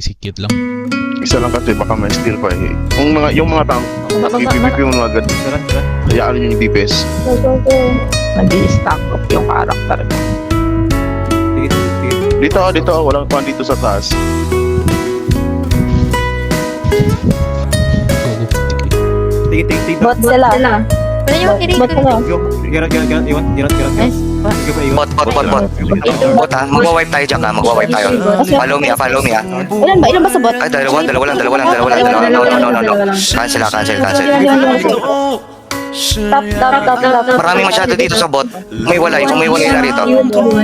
sikit lang. Isa lang kasi baka ma-steal pa eh. Yung mga tank, PvP mo na agad. Hayaan nyo yung DPS. Nag-i-stack up yung character ko. Dito, walang pa dito sa taas. Bot sila. Pwede yung Bot sila. Bot. Bot ha, magwa-wipe tayo dyan ha, magwa-wipe tayo. Follow me ha. Ilan ba sa bot? Ay, dalawa lang. No. Cancel. Top. Marami masyado dito sa bot. May walay, kung may walay na rito.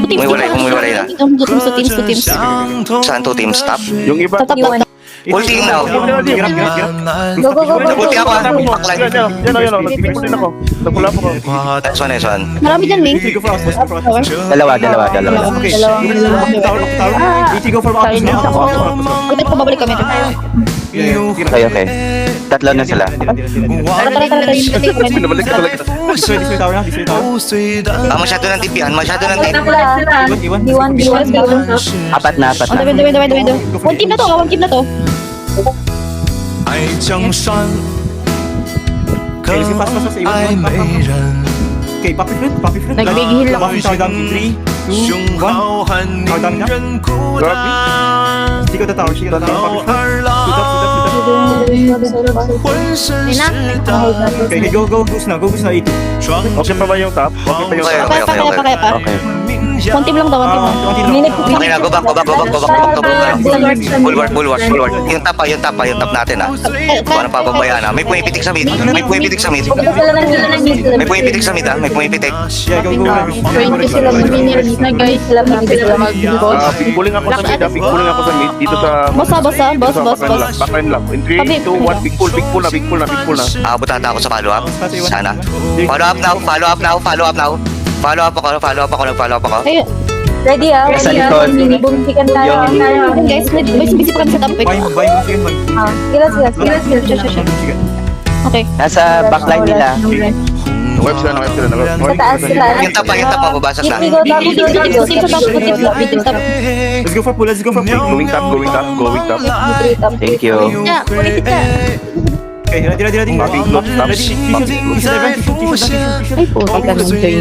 May walay na. Teams. Saan to team? Stop. Yung iba, Top. Full team now. Go. Buti ako ha. Backline. yan o, nagpipipul din ako. Nagpula po ko. Nice one. Marami dyan, Ming. Dalawa. Silence ako. Bakit pa babalik kami? Okay. Tatlo na sila. Tara. Pinabalik ka talaga. Masyado ng tipian. D1. Apat na. Dawid. One team na to. 爱江山，可爱美人， Nag-big heal ako. 胸好汉宁人孤单，老二郎浑身是胆， Okay pa ba yung top? Okay pa yung top? Okay. Kaya pa. One team lang daw. Okay na, go back. Bulwark. Yung top natin ha. Parang pababayaan ha. May pumipitik sa mid ha. May pumipitik. Pickuling ako sa mid. Dito sa... Boss. Backline lang. In 3, 2, 1, big pull na. Abot ata ako sa follow up. Sana. Follow up ako. Ayun. Ready ah, Sa likod. Bumpikan tayo. Guys, busy pa kami sa top. Kilas. Okay. Nasa backline nila. Wipe sila. Sa taas sila. Yung top mababasag na. Let's go for pull. Going top. Thank you. Yeah, ulit ka. Mapping close top. Ay po, ganun kayo.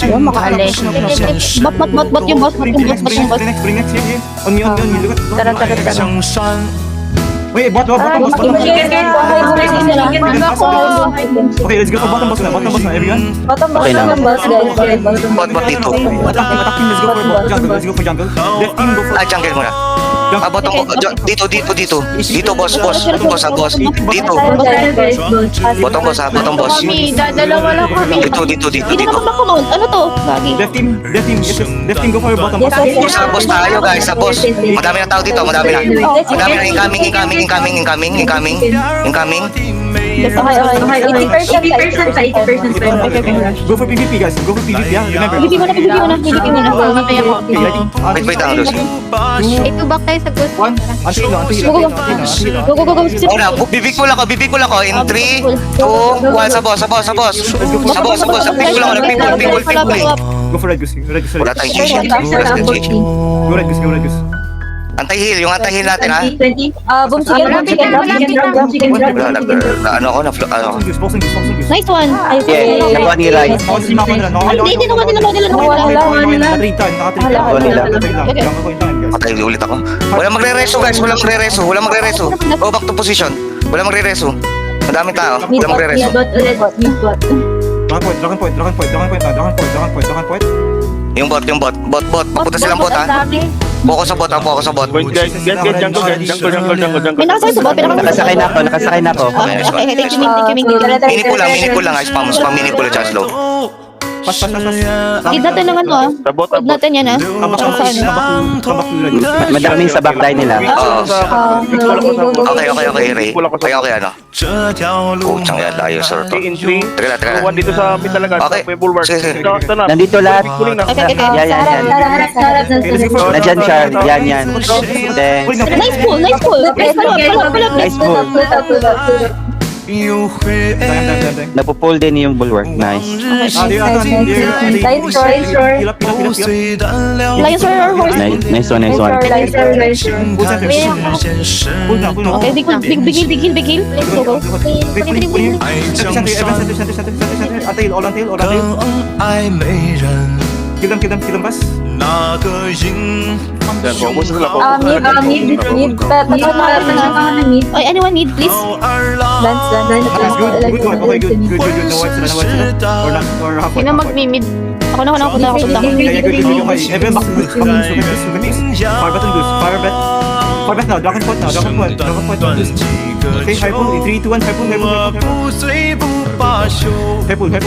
Ayun, makaalis. Bot yung boss. Tara. 江山。 Okay, let's go for bottom boss na, everyone. Bottom Okay lang. boss, guys. Bot dito. Let's go for jungle. Left team go for Jungle muna. Bottom dito. Dito boss. Dito. Bottom boss. Kami, dalawa lang kami. Dito. Hindi naman makamount. Ano to? Lagi. left team go for bottom boss. Sa boss tayo guys, sa boss. Madami na tao dito, madami na incoming. Okay. 80% sa 80%. Go for PvP guys. Go for PvP yeah. Remember. PvP muna. Matay ako. Wait lang, Luz. Ito back tayo sa good. Until Go. Una, bibig ko lang ako in 3, 2, 1 sa boss. Nagpig ko lang ako. Go for red goose. Wala tayong GG. Go red goose. Anti-heal, yung anti-heal natin ha. 20. Boom chicken. Ano. Boxing goose. Nice one. Yeah, nakuha ni Rai. Hindi nakuha nila. Patay ulit ako. Walang magre-reso guys, walang magre-reso. Go back to position. Walang magre-reso. Madaming tao, walang magre-reso. Dragon point. Yung bot. Papunta silang bot ha. Focus sa bot. Guys, jungle. May nakasakay sa bot. Nakasakay na ako. Okay, thank you. Minipul lang guys, spam minipul at slow. Pas. Need natin ng ano ah. Sabot. Need natin yan ah. Madaming sa backline nila. Oo. Okay, Ray. Okay, ano. Puchang yan, layo sir to. In 3, Teka lang. 1 dito sa mid talaga. Okay. May bulwark. Sige. Nandito lahat. Okay. Yan. Nandyan siya. Yan. Then, Nice pull. Nice pull. Nice pull. 有会 Napupull din yung bulwark. Nice. 不随单了 Lions or horse? Nice one, nice one. 心看世间事 Okay, big heal. Let's go. 爱江山更爱美人那个赢 Yan, focus sila po. Oy, anyone need, please? 好儿郎 Sino mag-mimid? Ako na. Okay, hypo, 3, 2, 1, hypo. 不醉不罢休，东边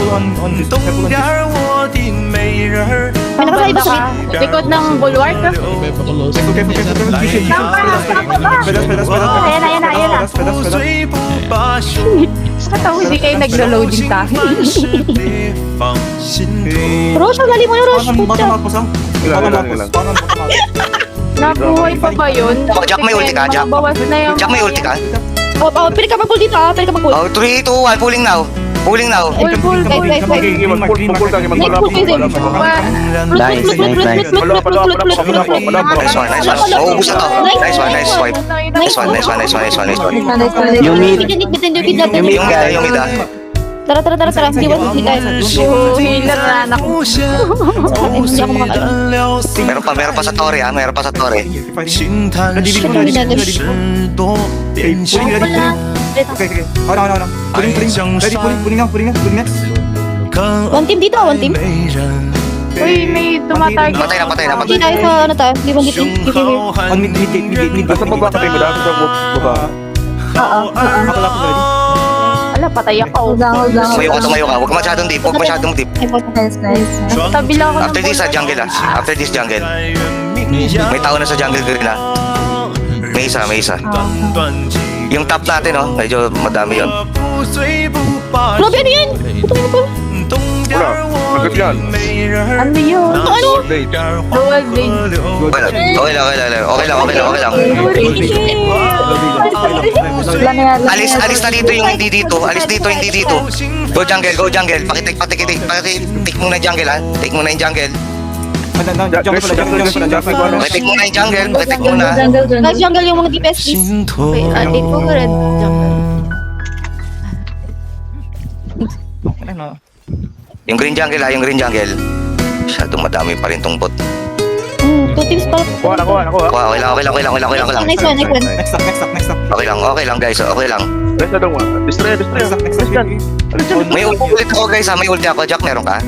我的美人儿， May nakasaiba sa mid. Likod ng bulwark? Ayan. 不醉不罢休， Nakatawa hindi kayo naglo-loading sa akin. 别放心头。 Rush, gali mo yung rush. Puta. Ilan. Nabuhay pa ba yun? Oh, Jack, may ulti ka, Jack. Bawas na yung... Jack, may ulti ka? Pwede ka mag-pull dito, Pwede ka mag-pull. Oh, 3, 2, 1, pulling now. Pulling now. Full. Guys. Sige, mag-pull ka. Make pull kayo. Nice, nice. Nice one. Oh, gusto to. Nice one, nice swipe. Nice one. Yung mid. Yung mid ah. Tara. Di ba hindi tayo? Healer na anak. 无限，不随单了心 Meron pa sa Torre ah. Meron pa sa Torre. 轻叹世事多变心，爱江山更 One team dito, one team. 美人， Uy, may tumatarget. Patay na. Hindi tayo sa ano tayo. Di ba dito? 胸好汉宁 Nasa baba ka tayo, madami sa baba. 好儿 Ala, patay ako. Tumayo ka. Huwag masyadong deep. Tabi lang ako ng After this ah, jungle ah. After this jungle. 在人名扬 May tao na sa jungle green ah. May isa. 短短几 Yung top natin oh. Medyo madami yun. 个不醉不罢 Grabe, ano yan? 东边我的美人儿 Ano yun? All day. Dual blade. Okay lang. Alis na dito yung hindi dito. Alis dito, hindi dito. Go jungle. Pakitik muna yung jungle ha. Take muna yung jungle. Pakitik muna yung jungle. Guys, jungle yung mga DPS, please. 心头 Wait, take ko ka rin. Yung green jungle. Masyadong madami pa rin tong bot. Two teams pa. Kuha na. Okay lang. Nice one. Okay lang guys. Okay lang. Rest na daw. Destroy. May ulti ako guys ha. May ulti ako. Jack, meron ka?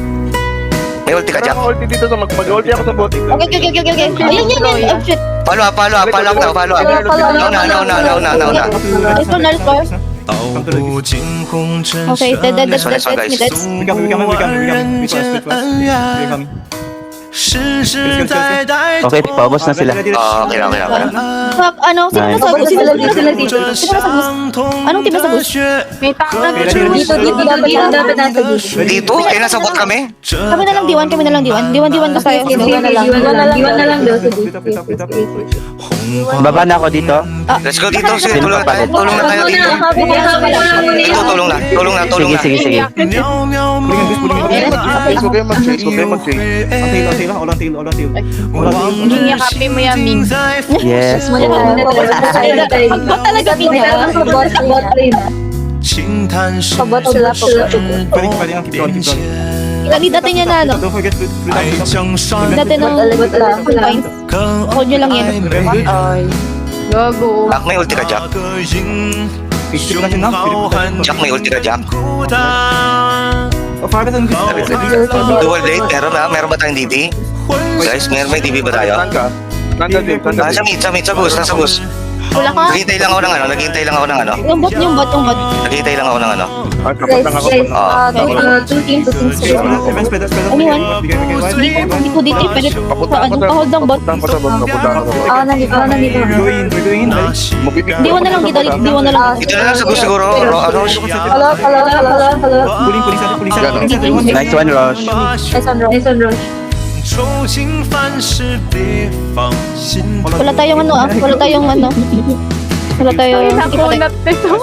May ulti ka, Jack? Ulti dito sa mag-ulti ako sa bot. Okay. Ayun. Oh, shit. Follow up. Nauna. Nice one. 道不尽红尘 Okay, that's one, guys. that's 人间恩怨，世世代代 Okay, paubos na sila. Okay lang. Fuck, ano? Sino Nice. nasa Sino nasa dito?这 Sino nasa bus? 伤痛 Anong team nasa 和 bus? 血， May tao na Dapat nasa bus. Dito? Eh, nasa bot kami? Kami na lang D1. D1 ko tayo. Diwan na lang daw sa Baba na ako dito. Let's go dito. Sige, tulong na tayo dito. Dito, tulong na. Sige. 渺渺梦 Huwag kayo mag-chase. Hindi yakapin mo yan, Ming. 在 Yes. Ba't talaga pinaka? 轻叹世事多变迁， Dati niya na ano? 爱江山 Dati ng points. 更 Hold nyo lang yan. 爱美人。 Gago. Jack, may ulti ka, Jack. 那个赢，胸好汉 Jack, may ulti ka, Jack. 孤单， Dual blade, meron ba tayong DB? Guys, may DB ba tayo? Saan ka? Sa mid, sa bus. Wala ka? Naghihintay lang ako ng ano. Yung bot. Naghihintay lang ako ng ano. Kapag lang ako. Two teams. Anyone? Hindi ko dito. Pwede pa-hold ng bot. Papunta ako. Nandito. Mabibig D1 na lang dito. D1 na lang. Dito na lang sa bus siguro. Rosh. Nice one, Rosh. 愁情凡事别放心头。 Wala tayong ano. Wala tayong Ay, nakunat nito.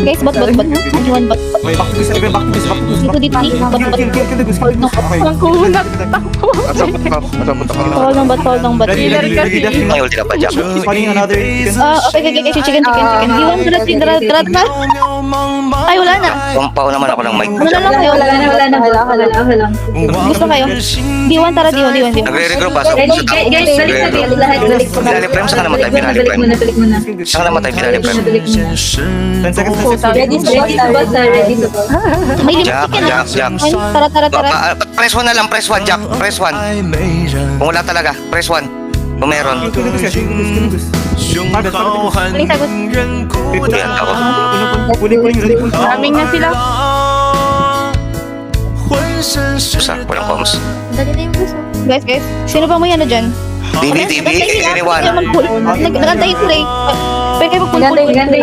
Guys, bot. Anyone bot. Okay, back to this, Evan, back to this. Dito, dito, dito. Bot. Kill the goose. Okay. Ang kunat. Takbo. Asabot ako. Fall ng bot. Ready, Dash. May ulti ka pa, Jack. He's fighting another chicken. Okay. Chicken. Diwan, darat na. Ay, wala na. Kumpaw naman ako ng mic. Wala na kayo. Wala na. Gusto kayo? Diwan, tara, Diwan. Nagre-regroup ba? Pinali prime, saan ka namatay? Pinali prime. Saan ka namatay? Pinali prime. 10 seconds. Ready to May limit Jack, chicken na. Jack. Tara. Press 1 na lang, press 1, Jack. Press 1. Kung wala talaga, press 1. Kung meron. Kill the goose, guys. Kill the goose. Aling sagot. Yan ako. Puling, ready, puling. Maraming na sila. Isa, walang comms. Guys. Sino ba mo yan na dyan? TV, anyone. Nagantay ko rin. Pwede kayo magpulpul. Nagantay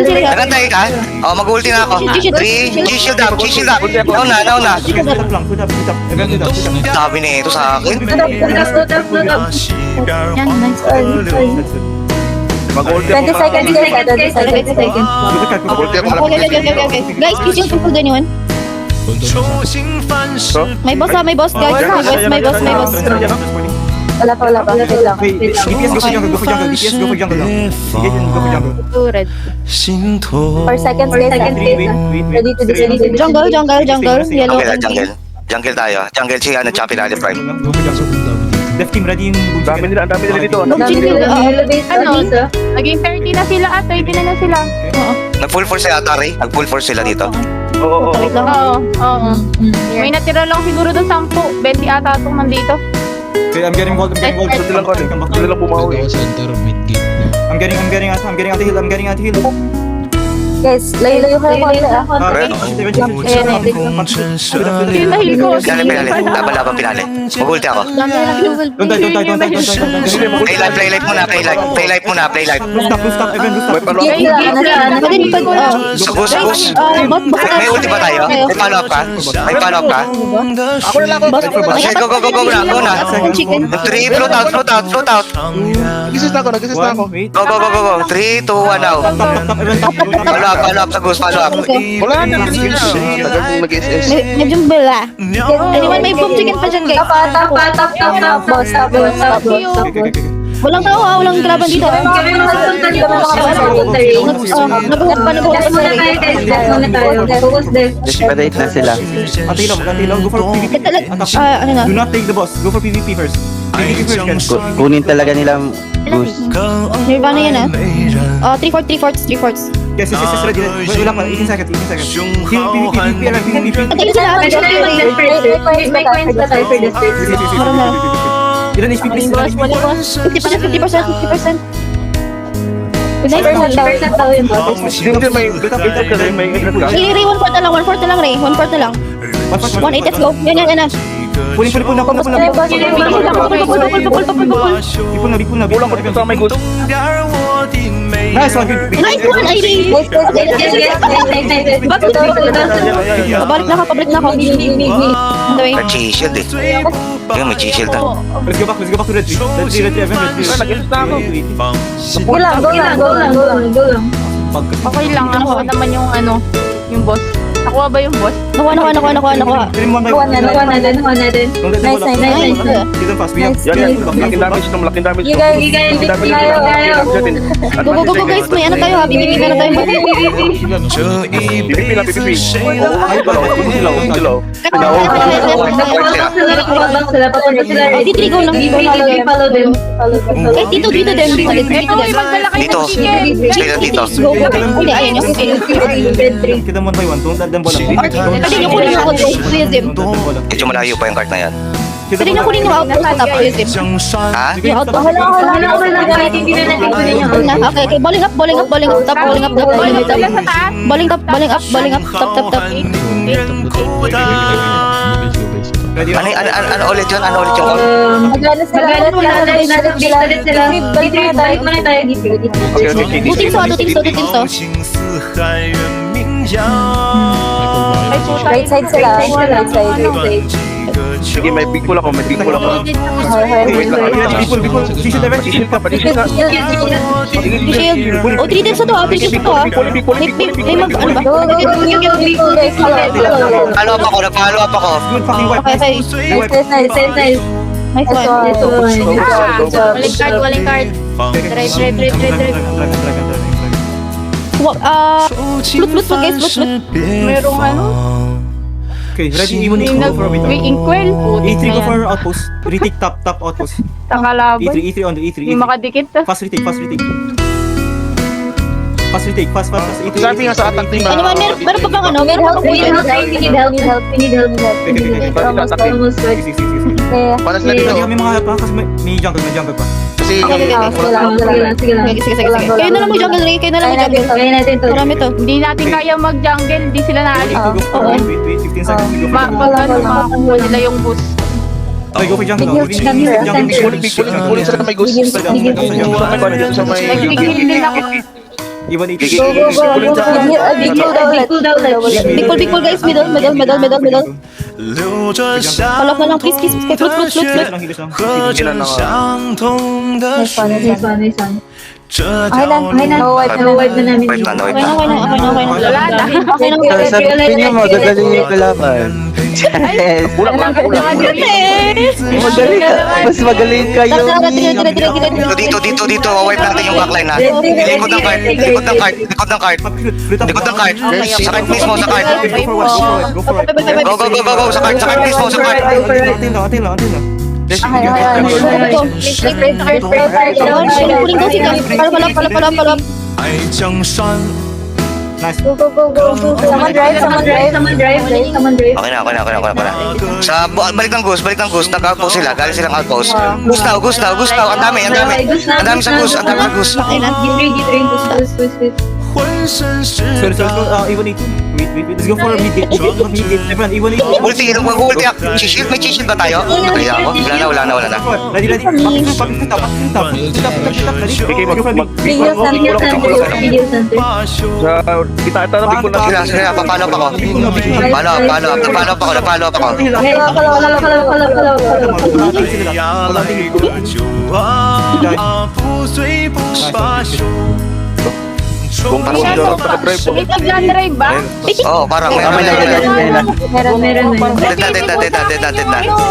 sila. Nagantay ka? O, mag-ulti na ako. 3, G-shield up. Nauna. Put up. Evan, put up. Sabi na ito sa akin. Yan, nice. Mag-ulti 20 ako. seconds. Mag-ulti ako. Okay. Guys, please yung pulpul doon yun. May boss, guys. May boss. Wala pa. Wait lang. Wait, DPS, go for jungle. DPS, go for jungle now. DPS, go for jungle. Two red. 4 seconds, guys. Wait. Ready to Jungle. Yellow. Okay, jungle tayo. Jungle si ano, Chappy Rally Prime. Go for jungle. Left team ready yung Ang dami nila dito. Ano? Naging 30 na sila at 30 na sila. Nag-full force yata, Ray. Nag-full force sila dito. Oo. Wait lang. Oo. May natira lang siguro doon 10. 20 ata itong nandito. Okay, I'm getting walled. Hindi lang ko. Hindi lang bumawi. I'm getting out the hill. Guys, layo kayo konti ah. Pinahil ko. Pinali. Laban, pinali. Mag-ulti ako. Don't die. Play live muna. Play live. Stop, Evan, May stop. palo. Sugus. May ulti ba tayo? May follow up ka? Ako na lang ako. Okay, go na. Chicken. 3, float out. Nag-assist na ako. Wait. Go. 3, 2, 1 now. Stop, Evan, stop. Follow up, Sagus, follow up. Wala na. Tagal kong nag-SS. Medyo bala. Anyone may boom chicken pa dyan, guys. Tap. Boss. Okay. Walang tao ah, walang graban dito. Desperate na sila. Antilaw. Go for PvP. Ano na? Do not take the boss. Go for PvP first. PvP first, guys. Kunin talaga nilang boost. Nirvana yan ah. 3/4. Yes, ready. Wala pa, 18 seconds. PvP. Patay sila. Meron na. Ilan HP, please? 50%. Hindi may internet ka. Ray, 1/4 na lang, Ray. 1/4 na lang. 1/8, let's go. Yan na. Pulin na. Bipul na. Kulang ko dito sa may good. Nice one, good. Nice one, ay Ray. Pabalik na ako. Anyway. Nag-G-shield eh. Yung may G-shield na. Let's go back to red 3. Red 3, Evan, red 3. Nag-assist na ako. Go lang. Okay lang. Nakuha naman yung boss. Nakuha ba yung boss? Nakuha. Kill him one by one. Don't let them go Nice. Kill them fast. We have Yan. Malaking damage. You guys, Go guys, may ano tayo ha, BBB na tayo. PPP na. Dilaw. Dito, go lang. Eh, dito din. Ito, magdala kayo Dito. ng chicken. Stay dito. Go. Hindi, ayan yung Kill them one by one. Don't let them bola. Pwede niyo kunin yung out, Kuya Zim. Medyo malayo pa yung card na yan. Pwede niyo kunin yung out sa top, Kuya Zim. Ha? Yung out. Okay. Bowling up, top. Bowling up, top. Ano ulit yun? Ano ulit yung call? Two teams to. Ay, puta. Right side sila. Sige, may big pull ako. May big pull ako. Hi, hi, Wait lang, wait lang. Before, Shield level, Shield ka, Shield ka. Shield. O, 3 tips na to, 3 tips na to, May mag, ano ba? Go, guys. Follow up ako, nag-follow up ako. Good fucking wipe. Okay. Nice one. Waling card. Drive. Flute guys, flute. Merong ano? Okay, ready, Iwan, go for a bit. Inkwell. E3 go for outpost. Retake top outpost. Takalaban. E3 on the E3. Hindi makadikit. Fast retake. Fast E3. Sabi nga sa attack team Ano ba, meron pa bang ano? Meron pa bang We need help. Panas na dito. Hindi kami mga pa kasi may jungle pa. Kasi Sige lang. Sige. Kayo na lang mo jungle, Ray. Kayo na lang mo jungle. Kaya natin to. Marami to. Hindi natin kaya mag-jungle. Hindi sila naalis. Wait, 15 seconds. Go for Makakuha nila yung boost. Okay, go for jungle. Big sa may ghost. Sa may Nagpigil din ako. Iwan E3. Big pull guys. Middle. Follow lang, please. Flute. nice one. Okay lang. No wipe na namin. Wipe na. Wala na. Sabi niyo, magagaling yung kalaban. Yes. Magaling ka. Mas magaling kayo. Dito, wipe natin yung backline ha. Likod ng card. Sa card mismo, sa card. Go for it. Go, sa card mismo, sa card. Until na. Puling daw sila. Palap. 爱江山 Nice. Go. Someone drive. Okay na. Sa balik ng Goose. Nag-outpost sila. Galing silang outpost. Gustaw. Ang dami sa Goose. G3. 浑身是 Iwan E2. Wait. Let's go for mid gate. Everyone, Iwan E2. Ulti ako. May shield ba tayo? Kaya ako. Wala na. Ready. Pakita. Video center. 把手 Kita ata na big pull na. Sige, papalo pa ako. Napalo pa ako. 哎呀，来个酒啊，不醉不罢休。 Kung parang dorot na drive. May nag-drive ba? Oo, parang Meron. Meron. Dead na.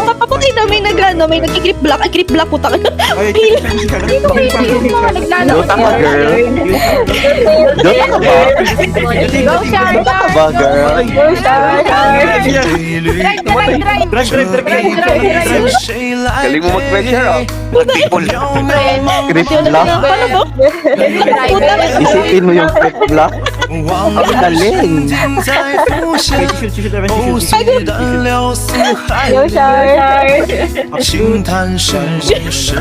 Kapapatay na may nag-grip block. Ay, grip block, putang. Naglalaro. Dota ka, girl. Dota ka ba? Go, Shar. Dota ka ba, girl? Drive. 谁来 Galing mo mag-pressure ah. People. Grip block? Isipin mo yung grip block? Ang galing. 在浮现，剖析断了四海，轻叹世人事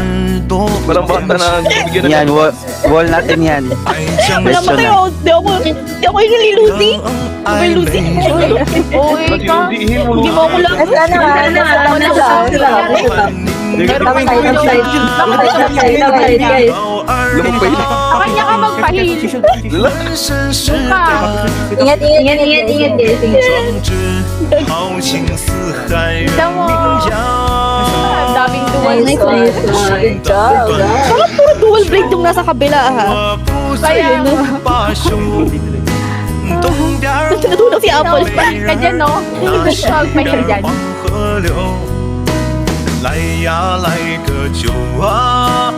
多 Walang bata na bigyan Yan, wall natin yan. 爱江 Wala pa kayo. Di ako yung nililusi.爱美 Uy, ka. Hindi mo ako lang. Lumagpay na. Kanya ka magpahil. 浑身是 Ingat guys. 壮志，豪情四海人 Tignan mo. 名扬。 Ang daming duwal. Parang puro dual blade yung nasa kabila, ha? 我不醉不罢休，东边儿 Natulog si Apple. Ka dyan, no? Magpahil dyan. 黄河流，来呀来个酒啊！